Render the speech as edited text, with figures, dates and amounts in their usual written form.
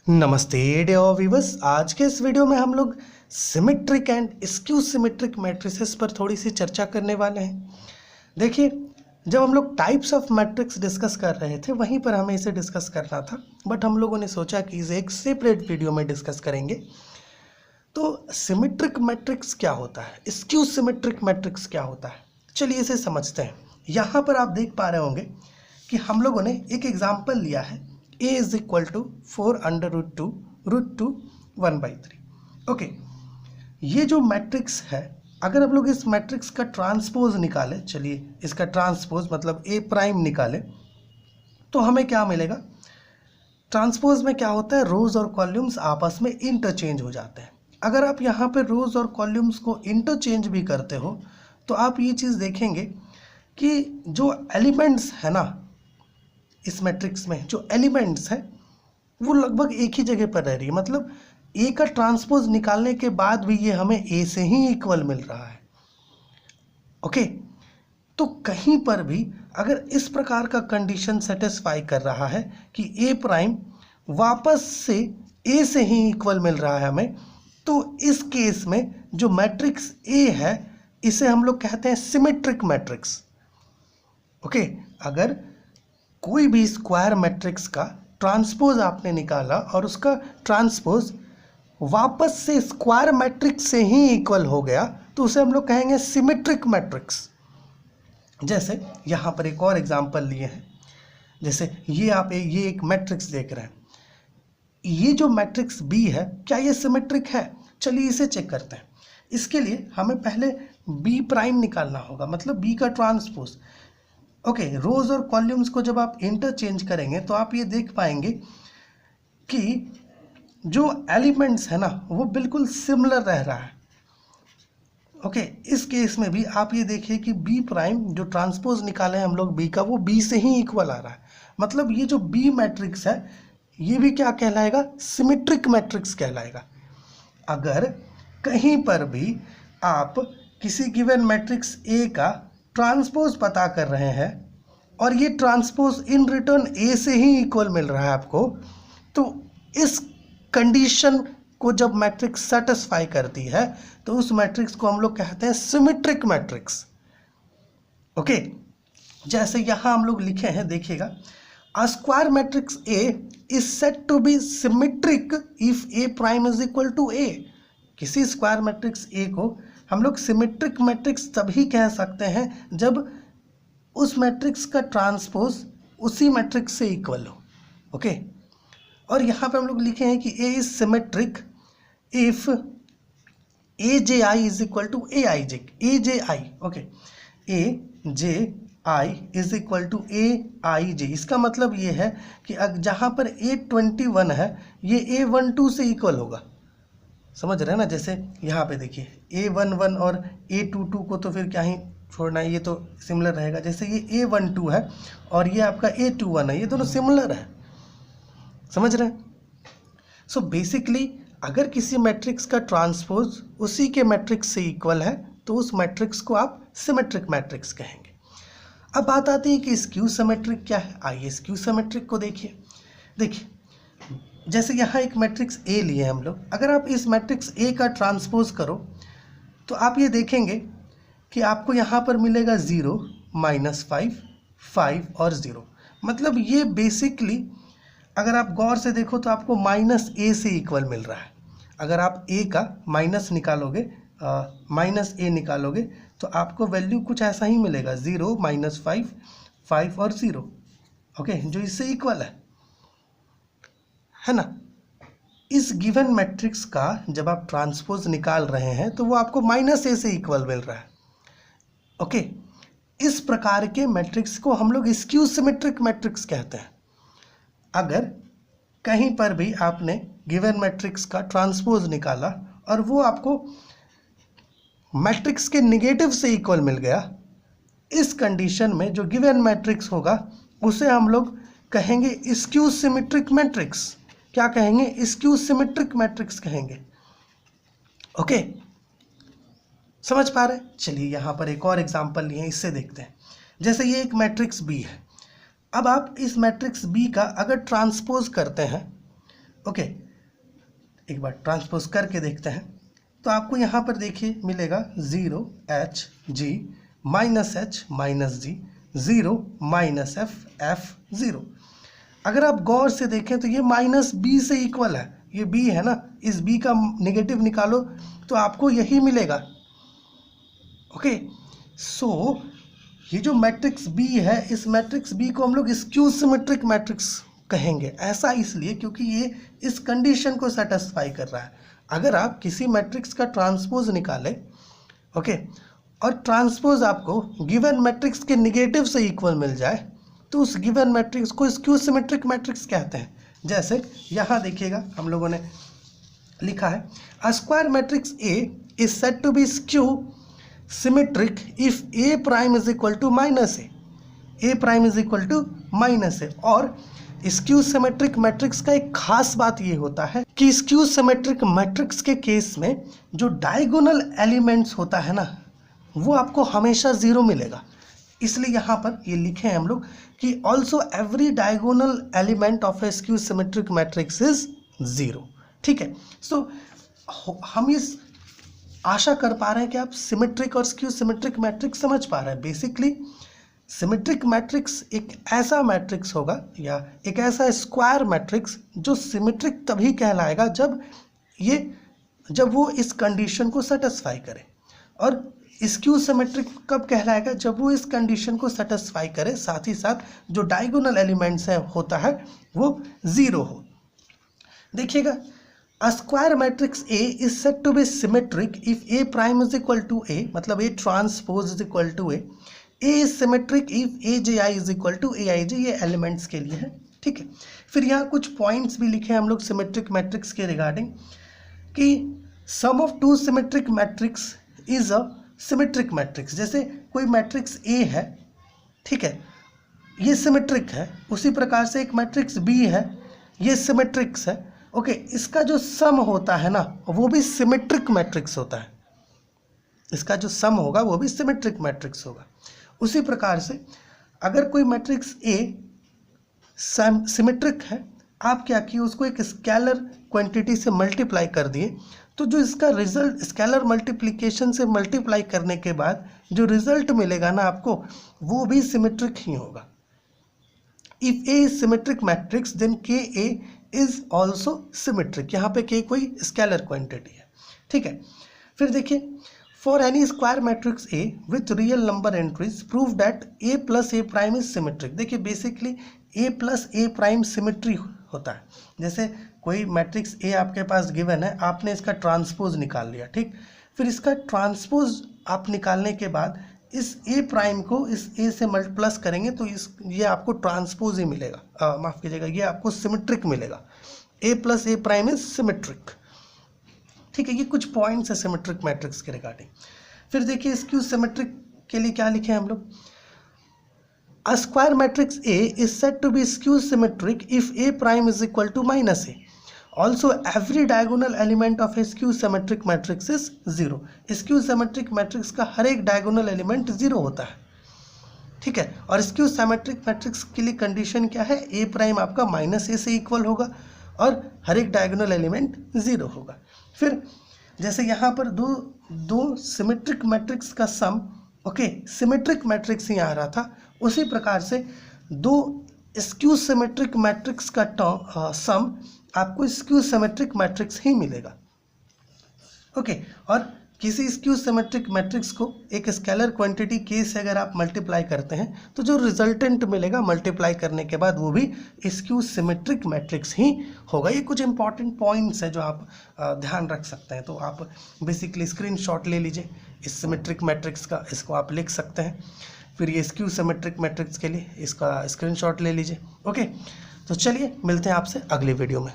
नमस्ते dear viewers. आज के इस वीडियो में हम लोग symmetric and skew symmetric matrices पर थोड़ी सी चर्चा करने वाले हैं। देखिए, जब हम लोग टाइप्स ऑफ मैट्रिक्स डिस्कस कर रहे थे वहीं पर हमें इसे डिस्कस करना था, बट हम लोगों ने सोचा कि इसे एक सेपरेट वीडियो में डिस्कस करेंगे। तो सिमेट्रिक मैट्रिक्स क्या होता है, स्क्यू सिमेट्रिक मैट्रिक्स क्या होता है, चलिए इसे समझते हैं। यहाँ पर आप देख पा रहे होंगे कि हम लोगों ने एक एग्जाम्पल लिया है, a is equal to 4√2 1/3। Okay, ये जो मैट्रिक्स है, अगर हम लोग इस मैट्रिक्स का ट्रांसपोज निकालें, चलिए इसका ट्रांसपोज मतलब a प्राइम निकालें, तो हमें क्या मिलेगा। ट्रांसपोज में क्या होता है, रोज और कॉलम्स आपस में इंटरचेंज हो जाते हैं। अगर आप यहाँ पे रोज और कॉलम्स को इंटरचेंज भी करते हो तो आप ये चीज़ देखेंगे कि जो एलिमेंट्स है ना, इस मैट्रिक्स में जो एलिमेंट्स हैं वो लगभग एक ही जगह पर रह रही है। मतलब ए का ट्रांसपोज निकालने के बाद भी ये हमें ए से ही इक्वल मिल रहा है। ओके, तो कहीं पर भी अगर इस प्रकार का कंडीशन सेटिस्फाई कर रहा है कि ए प्राइम वापस से ए से ही इक्वल मिल रहा है हमें, तो इस केस में जो मैट्रिक्स ए है इसे हम लोग कहते हैं सिमेट्रिक मैट्रिक्स। ओके, अगर कोई भी स्क्वायर मैट्रिक्स का ट्रांसपोज आपने निकाला और उसका ट्रांसपोज वापस से स्क्वायर मैट्रिक्स से ही इक्वल हो गया तो उसे हम लोग कहेंगे सिमेट्रिक मैट्रिक्स। जैसे यहाँ पर एक और एग्जांपल लिए हैं, जैसे ये आप ये एक मैट्रिक्स देख रहे हैं, ये जो मैट्रिक्स बी है क्या ये सिमेट्रिक है? चलिए इसे चेक करते हैं। इसके लिए हमें पहले बी प्राइम निकालना होगा, मतलब बी का ट्रांसपोज। ओके, रोज और कॉलम्स को जब आप इंटरचेंज करेंगे तो आप ये देख पाएंगे कि जो एलिमेंट्स है ना वो बिल्कुल सिमिलर रह रहा है। ओके, इस केस में भी आप ये देखिए कि बी प्राइम जो ट्रांसपोज निकाले हैं हम लोग बी का, वो बी से ही इक्वल आ रहा है। मतलब ये जो बी मैट्रिक्स है ये भी क्या कहलाएगा, सिमेट्रिक मैट्रिक्स कहलाएगा। अगर कहीं पर भी आप किसी गिवन मैट्रिक्स ए का ट्रांसपोज पता कर रहे हैं और ये ट्रांसपोज इन रिटर्न ए से ही इक्वल मिल रहा है आपको, तो इस कंडीशन को जब मैट्रिक्स सेटिस्फाई करती है तो उस मैट्रिक्स को हम लोग कहते हैं सिमेट्रिक मैट्रिक्स। ओके, जैसे यहाँ हम लोग लिखे हैं, देखिएगा, a square matrix A is said to be symmetric if A prime is equal to A. किसी स्क्वायर मैट्रिक्स ए को हम लोग सिमेट्रिक मैट्रिक्स तभी कह सकते हैं जब उस मैट्रिक्स का ट्रांसपोज उसी मैट्रिक्स से इक्वल हो। ओके, और यहाँ पे हम लोग लिखे हैं कि A is symmetric if A J I is equal to A I J, A J I. Okay, A J I is equal to A I J. इसका मतलब ये है कि जहाँ पर A21 है ये A12 से इक्वल होगा। समझ रहे हैं ना? जैसे यहाँ पे देखिए A11 और A22 को तो फिर क्या ही छोड़ना है, ये तो सिमिलर रहेगा। जैसे ये A12 है और ये आपका A21 है, ये दोनों सिमिलर है। समझ रहे हैं? सो बेसिकली अगर किसी मैट्रिक्स का ट्रांसपोज उसी के मैट्रिक्स से इक्वल है तो उस मैट्रिक्स को आप सिमेट्रिक मैट्रिक्स कहेंगे। अब बात आती है कि स्क्यू सिमेट्रिक क्या है। आइए स्क्यू सिमेट्रिक को देखिए। जैसे यहाँ एक मैट्रिक्स ए लिए हम लोग, अगर आप इस मैट्रिक्स ए का ट्रांसपोज करो तो आप ये देखेंगे कि आपको यहाँ पर मिलेगा 0, -5, 5 और 0। मतलब ये बेसिकली अगर आप गौर से देखो तो आपको -a से इक्वल मिल रहा है। अगर आप a का माइनस निकालोगे, -a निकालोगे तो आपको वैल्यू कुछ ऐसा ही मिलेगा, 0, -5, 5 और 0। ओके, जो इससे इक्वल है ना। इस गिवन मैट्रिक्स का जब आप ट्रांसपोज निकाल रहे हैं तो वो आपको -a से इक्वल मिल रहा है। ओके, इस प्रकार के मैट्रिक्स को हम लोग स्क्यू सिमेट्रिक मैट्रिक्स कहते हैं। अगर कहीं पर भी आपने गिवन मैट्रिक्स का ट्रांसपोज निकाला और वो आपको मैट्रिक्स के निगेटिव से इक्वल मिल गया, इस कंडीशन में जो गिवन मैट्रिक्स होगा उसे हम लोग कहेंगे स्क्यू सिमेट्रिक मैट्रिक्स। क्या कहेंगे? स्क्यू सिमेट्रिक मैट्रिक्स कहेंगे। ओके, समझ पा रहे हैं? चलिए यहाँ पर एक और एग्जांपल लिए, इससे देखते हैं। जैसे ये एक मैट्रिक्स बी है, अब आप इस मैट्रिक्स बी का अगर ट्रांसपोज करते हैं ओके, एक बार ट्रांसपोज करके देखते हैं तो आपको यहाँ पर देखिए मिलेगा 0 Hg minus H minus G 0 minus F 0। अगर आप गौर से देखें तो ये माइनस B से इक्वल है, ये B है ना, इस B का नेगेटिव निकालो तो आपको यही मिलेगा। ओके, सो ये जो मैट्रिक्स B है, इस मैट्रिक्स B को हम लोग स्क्यू सिमेट्रिक मैट्रिक्स कहेंगे। ऐसा इसलिए क्योंकि ये इस कंडीशन को सेटिस्फाई कर रहा है। अगर आप किसी मैट्रिक्स का ट्रांसपोज निकालें, ओके, और ट्रांसपोज आपको गिवन मैट्रिक्स के निगेटिव से इक्वल मिल जाए तो उस गिवन मैट्रिक्स को स्क्यू सिमेट्रिक मैट्रिक्स कहते हैं। जैसे यहाँ देखिएगा हम लोगों ने लिखा है a square matrix A is said to be skew symmetric if A prime is equal to minus A prime is equal to minus A। और स्क्यू सिमेट्रिक मैट्रिक्स का एक खास बात ये होता है कि स्क्यू सिमेट्रिक मैट्रिक्स के केस में जो डायगोनल एलिमेंट्स होता है ना, वो आपको हमेशा जीरो मिलेगा। इसलिए यहाँ पर ये लिखे हैं हम लोग कि also every diagonal element of a skew symmetric matrix is zero. ठीक है, सो हम इस आशा कर पा रहे हैं कि आप सिमेट्रिक और स्क्यू सिमेट्रिक मैट्रिक्स समझ पा रहे हैं। बेसिकली सिमेट्रिक मैट्रिक्स एक ऐसा मैट्रिक्स होगा या एक ऐसा स्क्वायर मैट्रिक्स जो सिमेट्रिक तभी कहलाएगा जब वो इस कंडीशन को सेटिस्फाई करे, और स्क्यू सिमेट्रिक कब कहलाएगा जब वो इस कंडीशन को सेटिस्फाई करे, साथ ही साथ जो डायगोनल एलिमेंट्स है होता है वो जीरो हो। देखिएगा, a square matrix A is said to be symmetric if A prime is equal to A, मतलब A transpose is equal to A। A is symmetric if AJI is equal to AIJ, ये elements के लिए है। ठीक है, फिर यहाँ कुछ पॉइंट्स भी लिखे हैं हम लोग सिमेट्रिक मैट्रिक्स के रिगार्डिंग कि sum of two symmetric matrix is a symmetric matrix. जैसे कोई मैट्रिक्स A है, ठीक है, ये सिमेट्रिक है, उसी प्रकार से एक मैट्रिक्स B है, ये सिमेट्रिक्स है। ओके, इसका जो सम होता है ना वो भी सिमेट्रिक मैट्रिक्स होता है, इसका जो सम होगा वो भी सिमेट्रिक मैट्रिक्स होगा। उसी प्रकार से अगर कोई मैट्रिक्स A सिमेट्रिक है, आप क्या किए, उसको एक स्केलर क्वांटिटी से मल्टीप्लाई कर दिए, तो जो इसका रिजल्ट स्केलर मल्टीप्लिकेशन से मल्टीप्लाई करने के बाद जो रिजल्ट मिलेगा ना आपको, वो भी सिमेट्रिक ही होगा। If A is symmetric matrix then KA is also symmetric. यहाँ पे K कोई स्केलर क्वांटिटी है। ठीक है, फिर देखिए, for any square matrix A with real number entries prove that A plus A prime is symmetric. देखिए, basically A plus A prime symmetry होता है। जैसे कोई मैट्रिक्स A आपके पास गिवन है, आपने इसका ट्रांसपोज निकाल लिया, ठीक, फिर इसका ट्रांसपोज आप निकालने के बाद इस A प्राइम को इस A से प्लस करेंगे तो ये आपको ट्रांसपोज ही मिलेगा, माफ़ कीजिएगा, ये आपको सिमेट्रिक मिलेगा। A plus A prime is symmetric. ठीक है, ये कुछ पॉइंट्स है सिमेट्रिक मैट्रिक्स के रिगार्डिंग। फिर देखिए, स्क्यू सिमेट्रिक के लिए क्या लिखे हैं हम लोग, a square matrix A is said to be skew symmetric if A prime is equal to minus A। Also every diagonal element of a skew symmetric matrix is zero. Skew symmetric matrix का हर एक diagonal element zero होता है। ठीक है, और skew symmetric matrix के लिए कंडीशन क्या है, A प्राइम आपका माइनस A से इक्वल होगा और हर एक डायगोनल एलिमेंट जीरो होगा। फिर जैसे यहाँ पर दो सिमेट्रिक मैट्रिक्स का सम, ओके, सिमेट्रिक मैट्रिक्स ही आ रहा था, उसी प्रकार से दो स्क्यू सिमेट्रिक मैट्रिक्स का सम आपको स्क्यू सिमेट्रिक मैट्रिक्स ही मिलेगा। ओके, और किसी स्क्यू सिमेट्रिक मैट्रिक्स को एक स्केलर क्वांटिटी K से अगर आप मल्टीप्लाई करते हैं तो जो रिजल्टेंट मिलेगा मल्टीप्लाई करने के बाद वो भी स्क्यू सिमेट्रिक मैट्रिक्स ही होगा। ये कुछ इंपॉर्टेंट पॉइंट्स हैं जो आप ध्यान रख सकते हैं। तो आप बेसिकली स्क्रीनशॉट ले लीजिए इस सिमेट्रिक मैट्रिक्स का, इसको आप लिख सकते हैं। फिर ये स्क्यू सिमेट्रिक मैट्रिक्स के लिए इसका स्क्रीनशॉट ले लीजिए। ओके, तो चलिए मिलते हैं आपसे अगली वीडियो में।